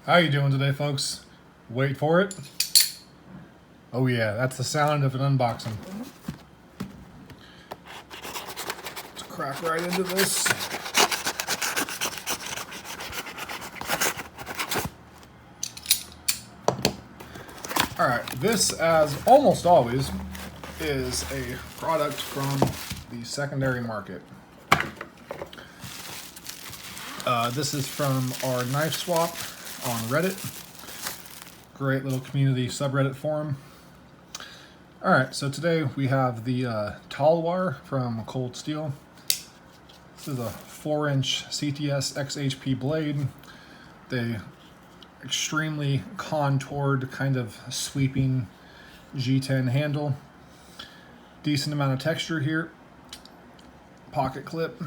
How you doing today, folks? Wait for it. Oh yeah, that's the sound of an unboxing. Let's crack right into this. Alright, this, as almost always, is a product from the secondary market. This is from our knife swap on Reddit. Great little community subreddit forum. Alright, so today we have the Talwar from Cold Steel. This is a 4-inch CTS XHP blade. The extremely contoured, kind of sweeping G10 handle. Decent amount of texture here. Pocket clip,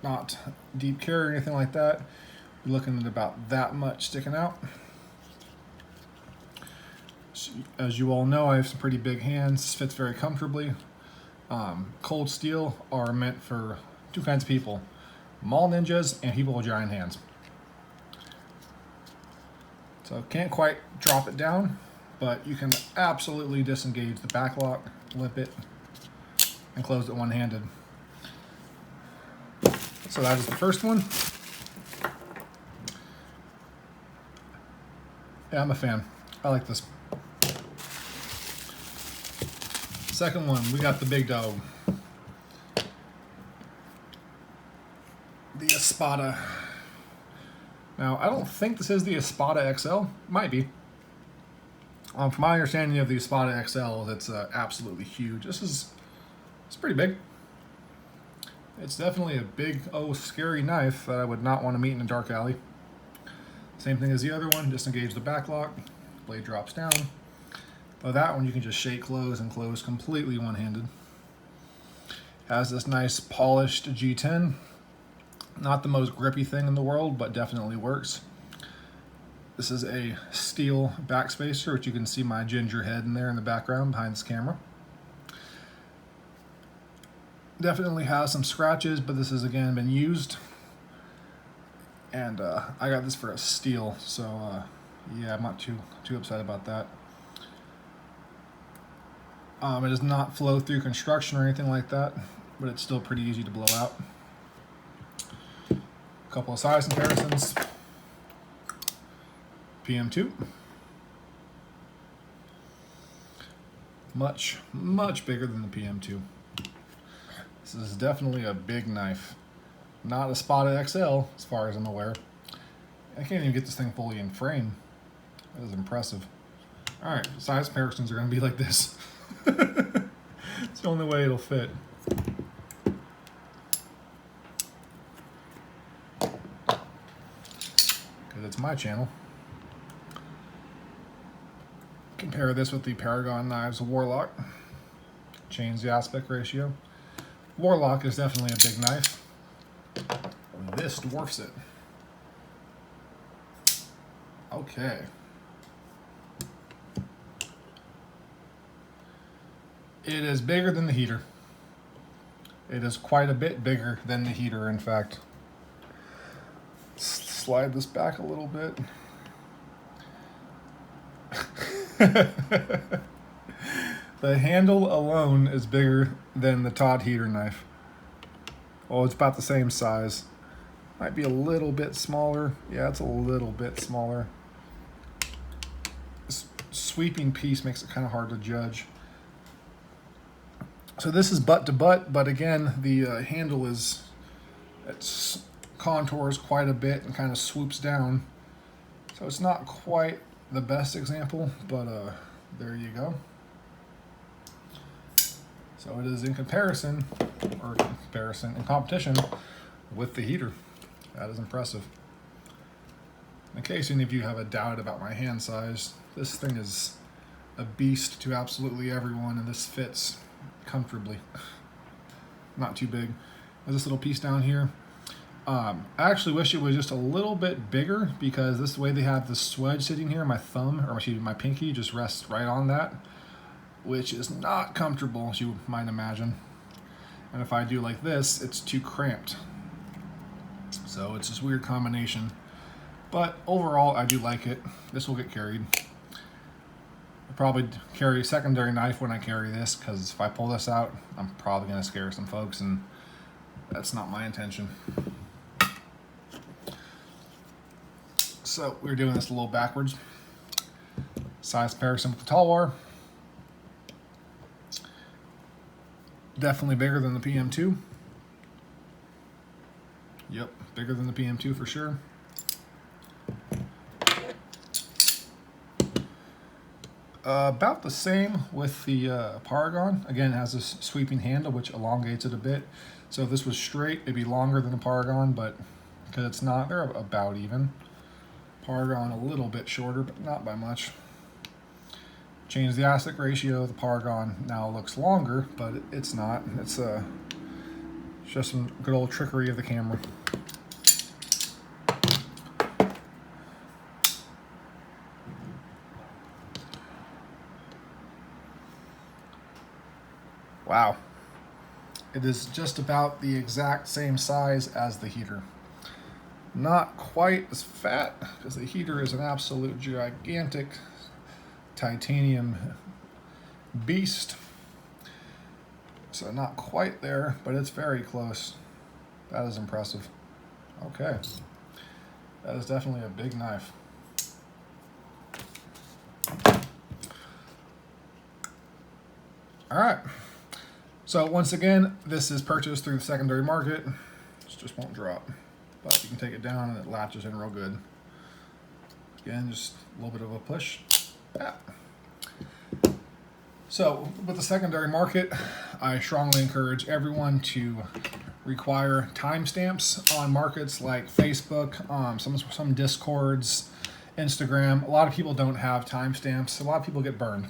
not deep carry or anything like that. You're looking at about that much sticking out. As you all know, I have some pretty big hands. This fits very comfortably. Cold Steel are meant for two kinds of people: mall ninjas and people with giant hands. So can't quite drop it down, but you can absolutely disengage the back lock, limp it, and close it one-handed. So that is the first one. Yeah, I'm a fan. I like this. Second one, we got the big dog. The Espada. Now, I don't think this is the Espada XL. Might be. From my understanding of the Espada XL, it's absolutely huge. It's pretty big. It's definitely a big, scary knife that I would not want to meet in a dark alley. Same thing as the other one, disengage the back lock, blade drops down. But that one you can just shake close and close completely one-handed. Has this nice polished G10. Not the most grippy thing in the world, but definitely works. This is a steel backspacer, which you can see my ginger head in there in the background behind this camera. Definitely has some scratches, but this has again been used. And I got this for a steal, so yeah, I'm not too upset about that. It does not flow through construction or anything like that, but it's still pretty easy to blow out. A couple of size comparisons. PM2. Much bigger than the PM2. This is definitely a big knife. Not a Espada XL, as far as I'm aware. I can't even get this thing fully in frame. That is impressive. Alright, size comparisons are going to be like this. It's the only way it'll fit. Because it's my channel. Compare this with the Paragon Knives Warlock. Change the aspect ratio. Warlock is definitely a big knife. This dwarfs it. Okay. It is bigger than the heater. It is quite a bit bigger than the heater, in fact. Slide this back a little bit. The handle alone is bigger than the Todd heater knife. Oh, it's about the same size. Might be a little bit smaller. Yeah, it's a little bit smaller. This sweeping piece makes it kind of hard to judge. So this is butt to butt, but again, the handle it contours quite a bit and kind of swoops down. So it's not quite the best example, but there you go. So it is in competition with the heater. That is impressive. In case any of you have a doubt about my hand size, this thing is a beast to absolutely everyone, and this fits comfortably. Not too big. There's this little piece down here. I actually wish it was just a little bit bigger, because this way they have the swedge sitting here, my thumb, or my pinky just rests right on that, which is not comfortable, as you might imagine. And if I do like this, it's too cramped. So it's this weird combination. But overall, I do like it. This will get carried. I'll probably carry a secondary knife when I carry this, because if I pull this out, I'm probably going to scare some folks, and that's not my intention. So we're doing this a little backwards. Size comparison with the Talwar. Definitely bigger than the PM2. Yep, bigger than the PM2 for sure. About the same with the Paragon. Again, it has this sweeping handle which elongates it a bit. So if this was straight, it'd be longer than a Paragon, but because it's not, they're about even. Paragon a little bit shorter, but not by much. Change the aspect ratio. The Paragon now looks longer, but it's not. It's just some good old trickery of the camera. Wow. It is just about the exact same size as the heater. Not quite as fat, because the heater is an absolute gigantic titanium beast. So not quite there, but it's very close. That is impressive. Okay. That is definitely a big knife. All right. So once again, this is purchased through the secondary market. This just won't drop, but you can take it down and it latches in real good. Again, just a little bit of a push. Yeah. So with the secondary market, I strongly encourage everyone to require timestamps on markets like Facebook, some Discords, Instagram. A lot of people don't have timestamps. A lot of people get burned.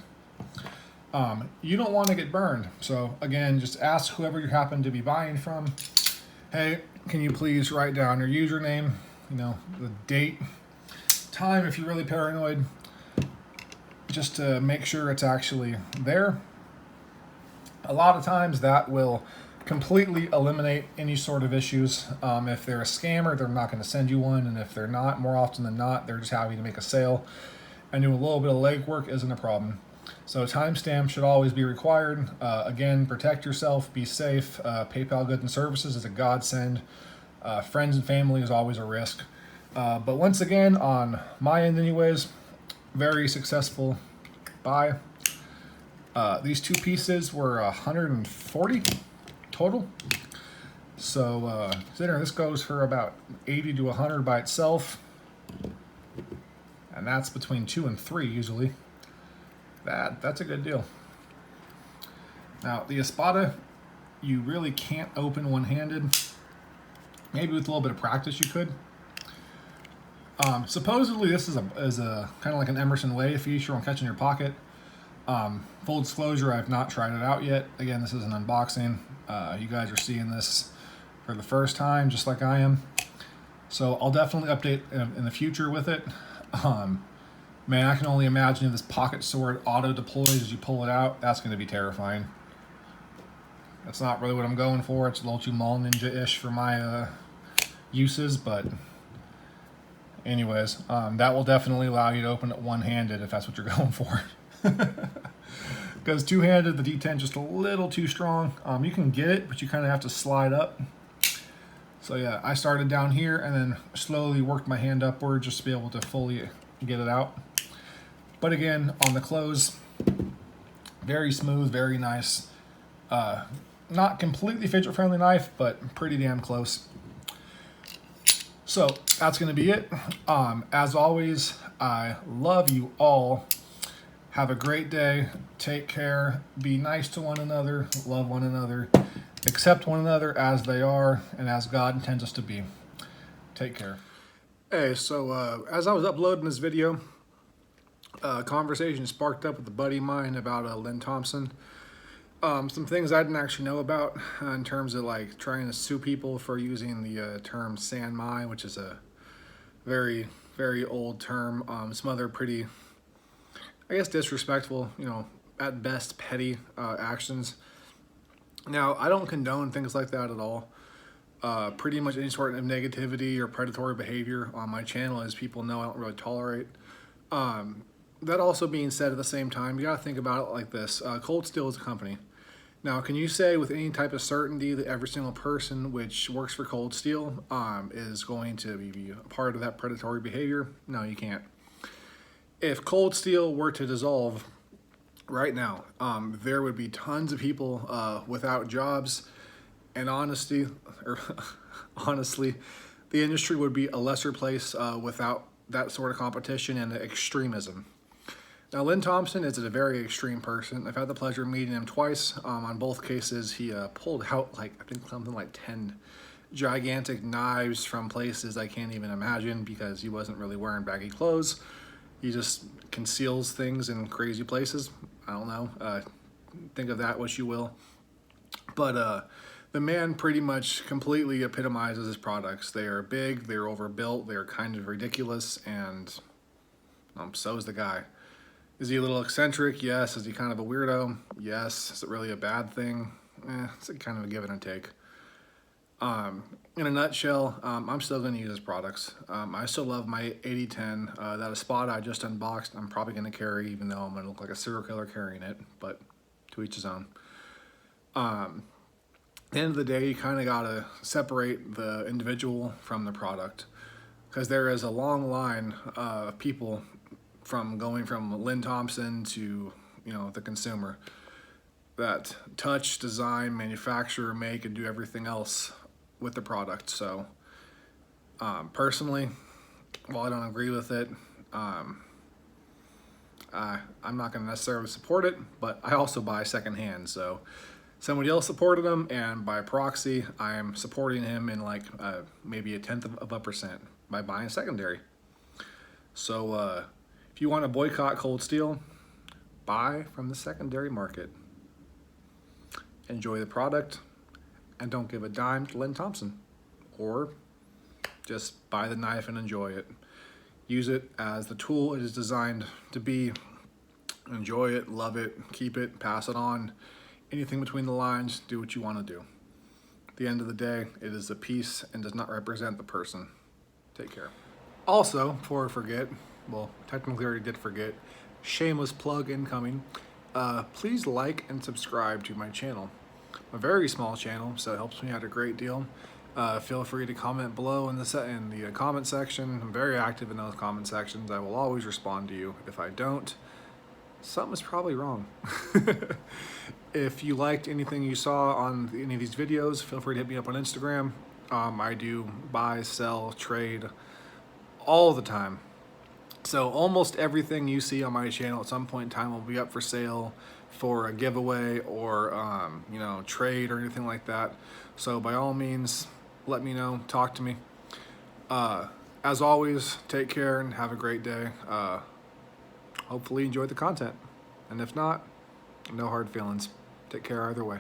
You don't want to get burned. So again, just ask whoever you happen to be buying from, hey, can you please write down your username, the date, time if you're really paranoid, just to make sure it's actually there. A lot of times that will completely eliminate any sort of issues. If they're a scammer, they're not going to send you one, and if they're not, more often than not, they're just happy to make a sale, and doing a little bit of legwork isn't a problem. So timestamp should always be required. Again, protect yourself, be safe. PayPal goods and services is a godsend. Friends and family is always a risk. But once again, on my end anyways, very successful buy. These two pieces were $140 total. So considering this goes for about $80 to $100 by itself, and that's between 2 and 3 usually. That's a good deal. Now the Espada, you really can't open one-handed. Maybe with a little bit of practice you could. Supposedly this is a kind of like an Emerson Way feature on catching your pocket. Full disclosure, I've not tried it out yet. Again, this is an unboxing. You guys are seeing this for the first time, just like I am. So I'll definitely update in the future with it. Man, I can only imagine if this pocket sword auto deploys as you pull it out. That's going to be terrifying. That's not really what I'm going for. It's a little too Mall Ninja-ish for my uses, but anyways, that will definitely allow you to open it one-handed if that's what you're going for. Because two-handed, the D10 just a little too strong. You can get it, but you kind of have to slide up. So yeah, I started down here and then slowly worked my hand upward just to be able to fully get it out. But again, on the close, very smooth, very nice. Not completely fidget-friendly knife, but pretty damn close. So that's going to be it. As always, I love you all. Have a great day. Take care. Be nice to one another. Love one another. Accept one another as they are and as God intends us to be. Take care. Hey, so as I was uploading this video, a conversation sparked up with a buddy of mine about Lynn Thompson. Some things I didn't actually know about in terms of like trying to sue people for using the term San Mai, which is a very, very old term. Some other pretty, I guess, disrespectful, at best petty actions. Now, I don't condone things like that at all. Pretty much any sort of negativity or predatory behavior on my channel, as people know I don't really tolerate. That also being said, at the same time, you gotta think about it like this. Cold Steel is a company. Now, can you say with any type of certainty that every single person which works for Cold Steel is going to be a part of that predatory behavior? No, you can't. If Cold Steel were to dissolve right now, there would be tons of people without jobs, and honestly, the industry would be a lesser place without that sort of competition and extremism. Now, Lynn Thompson is a very extreme person. I've had the pleasure of meeting him twice. On both cases, he pulled out I think something like 10 gigantic knives from places I can't even imagine, because he wasn't really wearing baggy clothes. He just conceals things in crazy places. I don't know. Think of that what you will. But the man pretty much completely epitomizes his products. They are big, they're overbuilt, they're kind of ridiculous, and so is the guy. Is he a little eccentric? Yes. Is he kind of a weirdo? Yes. Is it really a bad thing? It's kind of a give and a take. In a nutshell, I'm still going to use his products. I still love my 8010. That Espada I just unboxed, I'm probably going to carry, even though I'm going to look like a serial killer carrying it, but to each his own. At the end of the day, you kind of got to separate the individual from the product, because there is a long line of people from going from Lynn Thompson to, the consumer, that touch, design, manufacture, make, and do everything else with the product. So personally, while I don't agree with it, I'm not going to necessarily support it, but I also buy secondhand. So somebody else supported him, and by proxy, I am supporting him in maybe 1/10 of a percent by buying secondary. So if you want to boycott Cold Steel, buy from the secondary market. Enjoy the product, and don't give a dime to Lynn Thompson. Or just buy the knife and enjoy it. Use it as the tool it is designed to be. Enjoy it, love it, keep it, pass it on. Anything between the lines, do what you want to do. At the end of the day, it is a piece and does not represent the person. Take care. Also, before I forget, well, technically I already did forget, shameless plug incoming. Please like and subscribe to my channel. A very small channel, so it helps me out a great deal. Feel free to comment below in the comment section. I'm very active in those comment sections. I will always respond to you. If I don't, something's probably wrong. If you liked anything you saw on any of these videos, feel free to hit me up on Instagram. I do buy, sell, trade all the time. So almost everything you see on my channel at some point in time will be up for sale, for a giveaway, or trade or anything like that. So by all means, let me know, talk to me. As always, take care and have a great day. Hopefully you enjoyed the content, and if not, no hard feelings. Take care either way.